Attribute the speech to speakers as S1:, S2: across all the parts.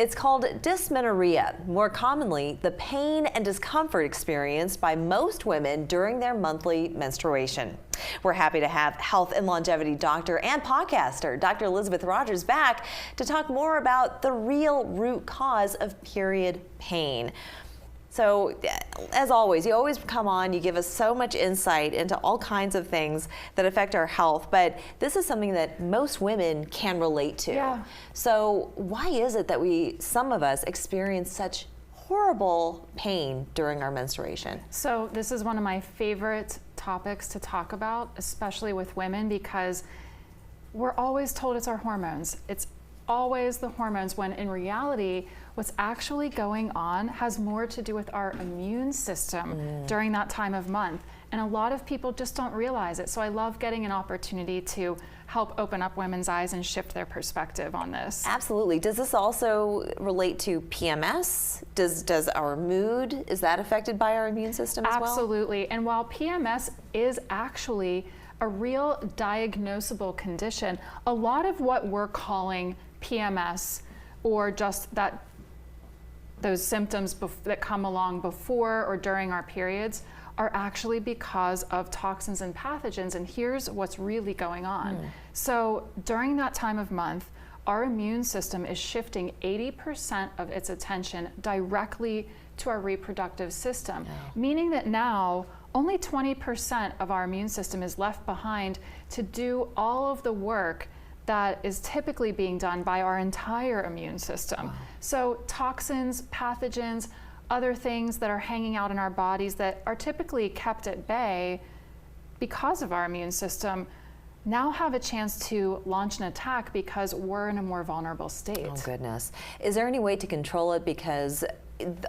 S1: It's called dysmenorrhea, more commonly the pain and discomfort experienced by most women during their monthly menstruation. We're happy to have health and longevity doctor and podcaster, Dr. Elizabeth Rodgers, back to talk more about the real root cause of period pain. So, as always, you always come on, you give us so much insight into all kinds of things that affect our health, but this is something that most women can relate to.
S2: Yeah.
S1: So, why is it that some of us experience such horrible pain during our menstruation?
S2: So, this is one of my favorite topics to talk about, especially with women, because we're always told it's our hormones. It's always the hormones, when in reality, what's actually going on has more to do with our immune system during that time of month. And a lot of people just don't realize it. So I love getting an opportunity to help open up women's eyes and shift their perspective on this.
S1: Absolutely. Does this also relate to PMS? Does our mood, is that affected by our immune system as well?
S2: Absolutely. And while PMS is actually a real diagnosable condition, a lot of what we're calling PMS, or just those symptoms that come along before or during our periods, are actually because of toxins and pathogens. And here's what's really going on. So during that time of month, our immune system is shifting 80% of its attention directly to our reproductive system, meaning that now only 20% of our immune system is left behind to do all of the work that is typically being done by our entire immune system. Wow. So toxins, pathogens, other things that are hanging out in our bodies that are typically kept at bay because of our immune system now have a chance to launch an attack because we're in a more vulnerable state.
S1: Oh goodness. Is there any way to control it? Because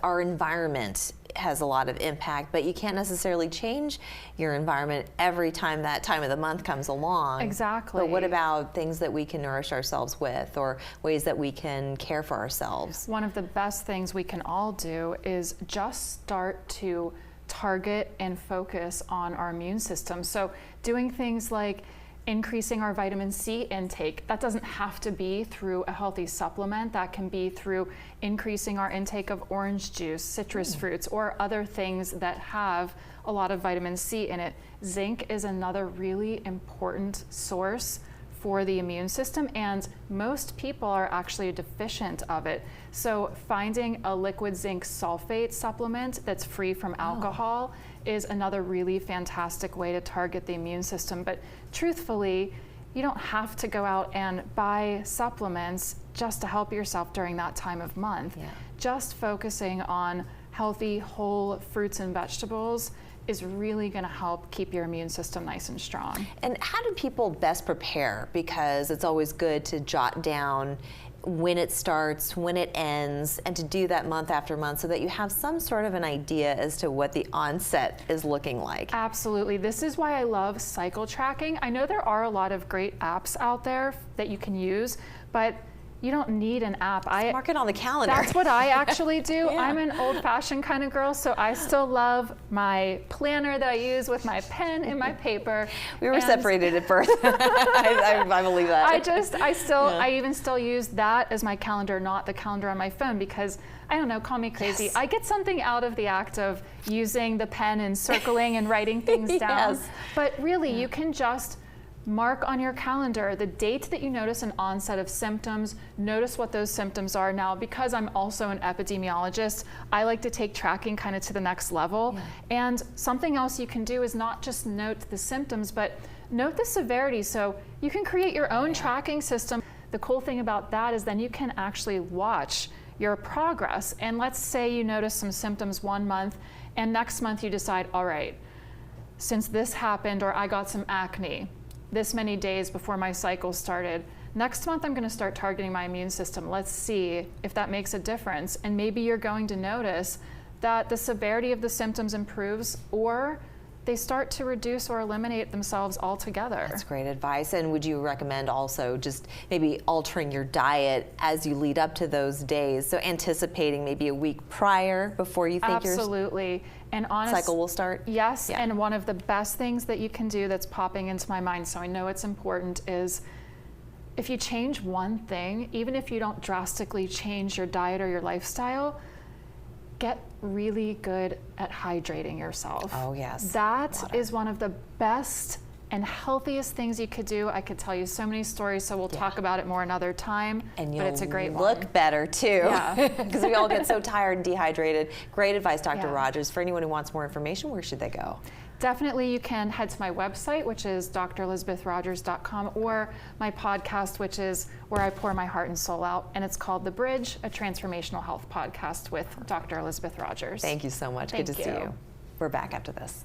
S1: our environment has a lot of impact, but you can't necessarily change your environment every time that time of the month comes along.
S2: Exactly.
S1: But what about things that we can nourish ourselves with, or ways that we can care for ourselves?
S2: One of the best things we can all do is just start to target and focus on our immune system. So doing things like increasing our vitamin C intake. That doesn't have to be through a healthy supplement. That can be through increasing our intake of orange juice, citrus fruits, or other things that have a lot of vitamin C in it. Zinc is another really important source for the immune system, and most people are actually deficient of it. So finding a liquid zinc sulfate supplement that's free from alcohol is another really fantastic way to target the immune system. But truthfully, you don't have to go out and buy supplements just to help yourself during that time of month. Just focusing on healthy, whole fruits and vegetables is really going to help keep your immune system nice and strong.
S1: And how do people best prepare? Because it's always good to jot down when it starts, when it ends, and to do that month after month so that you have some sort of an idea as to what the onset is looking like.
S2: Absolutely. This is why I love cycle tracking. I know there are a lot of great apps out there that you can use, but you don't need an app.
S1: Mark it on the calendar.
S2: That's what I actually do. I'm an old-fashioned kind of girl, so I still love my planner that I use with my pen and my paper.
S1: We were separated at birth. I believe that.
S2: I even still use that as my calendar, not the calendar on my phone, because I don't know, call me crazy. I get something out of the act of using the pen and circling and writing things down. But really, you can just mark on your calendar the date that you notice an onset of symptoms. Notice what those symptoms are. Now, because I'm also an epidemiologist, I like to take tracking kind of to the next level. And something else you can do is not just note the symptoms, but note the severity. So you can create your own tracking system. The cool thing about that is then you can actually watch your progress. And let's say you notice some symptoms one month, and next month you decide, all right, since this happened, or I got some acne this many days before my cycle started, next month I'm going to start targeting my immune system. Let's see if that makes a difference. And maybe you're going to notice that the severity of the symptoms improves, or they start to reduce or eliminate themselves altogether.
S1: That's great advice. And would you recommend also just maybe altering your diet as you lead up to those days? So anticipating maybe a week prior before you think your cycle will start?
S2: Yes, and one of the best things that you can do that's popping into my mind, so I know it's important, is if you change one thing, even if you don't drastically change your diet or your lifestyle, get really good at hydrating yourself.
S1: Oh yes.
S2: That is one of the best and healthiest things you could do. I could tell you so many stories, so we'll talk about it more another time.
S1: And
S2: but it's a great
S1: look better too, because we all get so tired and dehydrated. Great advice, Dr. Rodgers. For anyone who wants more information, where should they go?
S2: Definitely, you can head to my website, which is drelizabethrodgers.com, or my podcast, which is where I pour my heart and soul out, and it's called The Bridge, a Transformational Health Podcast with Dr. Elizabeth Rodgers.
S1: Thank you so much. Good to see you. We're back after this.